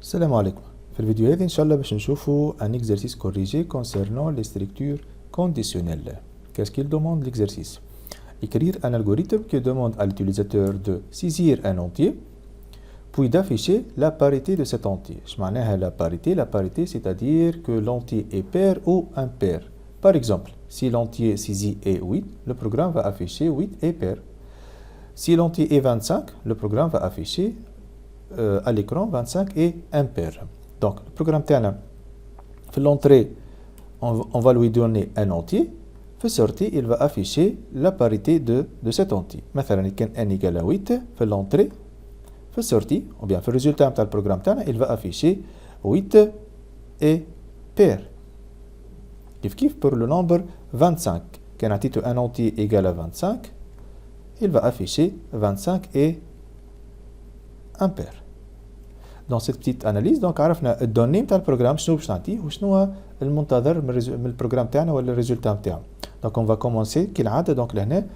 السلام عليكم. في الفيديو هذا إن شاء الله باش نشوفوا un exercice corrigé concernant les structures conditionnelles. Qu'est-ce qu'il demande l'exercice? Écrire un algorithme qui demande à l'utilisateur de saisir un entier puis d'afficher la parité de cet entier. Je معناها la parité? La parité, c'est-à-dire que l'entier est pair ou impair. Par exemple, si l'entier saisi est 8, le programme va afficher 8 et pair. Si l'entier est 25, le programme va afficher à l'écran 25 et impair. Donc, le programme تاعنا في l'entrée, on va lui donner un entier. في sortie, il va afficher la parité de cet entier. مثلا كان n égale à 8 في l'entrée, في sortie, ou bien في le résultat تاع البروغرام تاعنا, il va afficher 8 et pair. كيف pour le nombre 25. كان عطيته un entier égal à 25, il va afficher 25 et impair. Dans cette petite analyse, donc عرفنا الدوني نتاع البروغرام شنو باش نعطيه وشنو هو المنتظر من البروغرام تاعنا ولا الريزولتا نتاعو. Donc on va commencer كالعادة donc لهنا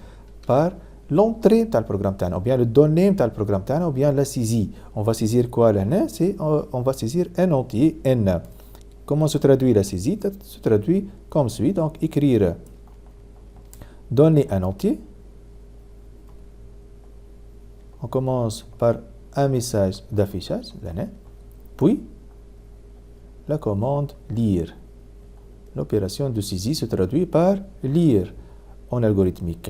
par l'entrée نتاع البروغرام تاعنا ou bien le donné نتاع البروغرام تاعنا ou bien la saisie. On va saisir quoi لهنا? C'est on va saisir un entier n. Comment se traduit la saisie? Se traduit comme suit. Donc écrire donner un entier. On commence par un message d'affichage, puis la commande lire. L'opération de saisie se traduit par lire en algorithmique.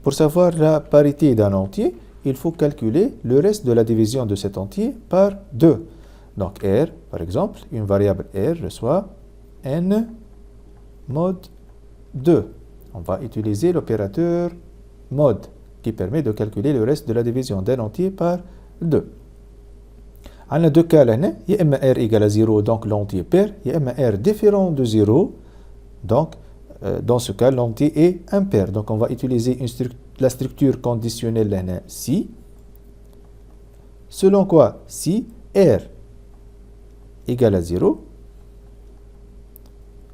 Pour savoir la parité d'un entier, il faut calculer le reste de la division de cet entier par 2. Donc R, par exemple, une variable R reçoit n mod 2. On va utiliser l'opérateur mod qui permet de calculer le reste de la division d'un entier par 2. On a deux cas là, il y a r égale à 0, donc l'entier pair, il y a r différent de 0, donc dans ce cas l'entier est impair. Donc on va utiliser la structure conditionnelle là, si, selon quoi si r égale à 0,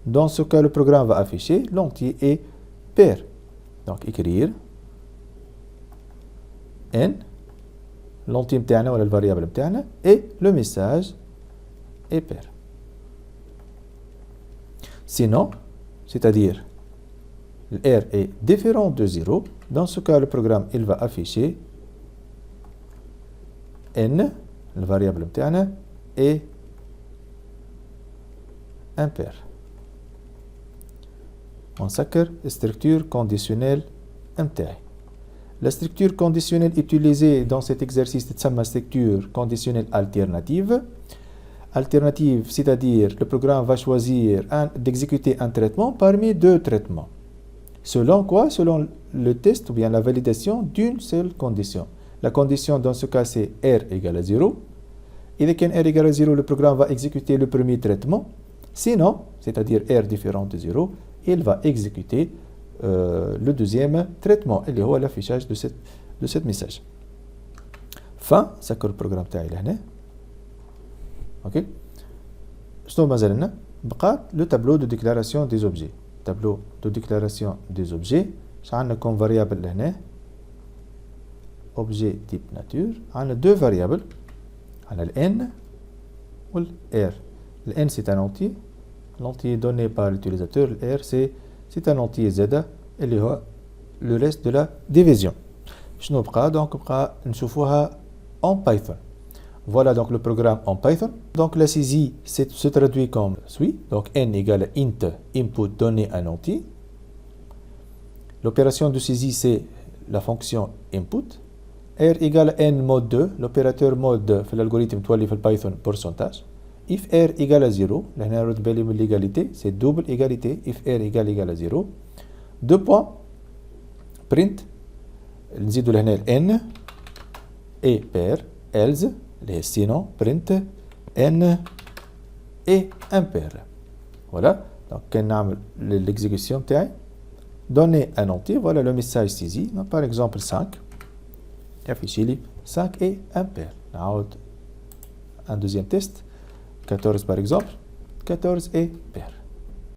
dans ce cas le programme va afficher l'entier est pair. Donc écrire n, l'entier نتاعنا ولا الفاريابل نتاعنا et le message est pair. Sinon, c'est-à-dire R est différent de 0, dans ce cas le programme il va afficher n, le variable نتاعنا est impair. On سكر structure conditionnelle نتاعي. La structure conditionnelle utilisée dans cet exercice est la structure conditionnelle alternative. Alternative, c'est-à-dire le programme va choisir d'exécuter un traitement parmi deux traitements. Selon quoi? Selon le test ou bien la validation d'une seule condition. La condition dans ce cas c'est R égale à 0. Et dès qu'un R égale à 0, le programme va exécuter le premier traitement. Sinon, c'est-à-dire R différent de 0, il va exécuter le deuxième traitement اللي هو l'affichage de cet message. Fin, سكر البروغرام تاعي لهنا. OK. شنو مازال لنا؟ بقى le tableau de déclaration des objets. Tableau de déclaration des objets. اش عندنا comme variable لهنا؟ objet type nature. عندنا deux variables. عندنا n و r. n c'est un entier. L'entier donné par l'utilisateur. R c'est un entier Z اللي هو le reste de la division. شنو بقى؟ donc بقى نشوفوها en Python. Voilà donc le programme en Python. Donc la saisie se traduit comme suit. Donc n égale à int input donner un entier. L'opération de saisie c'est la fonction input. R égale à n mod 2. L'opérateur mod في l'algorithme تولي في Python pourcentage. If r égale à 0, لهنا نرد بالي من l'égalité, c'est double égalité. If r égale à 0, deux points, print, نزيدو لهنا n et pair, else, اللي هي sinon, print, n et impair. Voilà, donc كان نعمل l'exécution تاعي, donner un entier, voilà le message saisi, par exemple 5, affiché لي 5 et impair. نعاود un deuxième test. 14 par exemple, 14 et pair.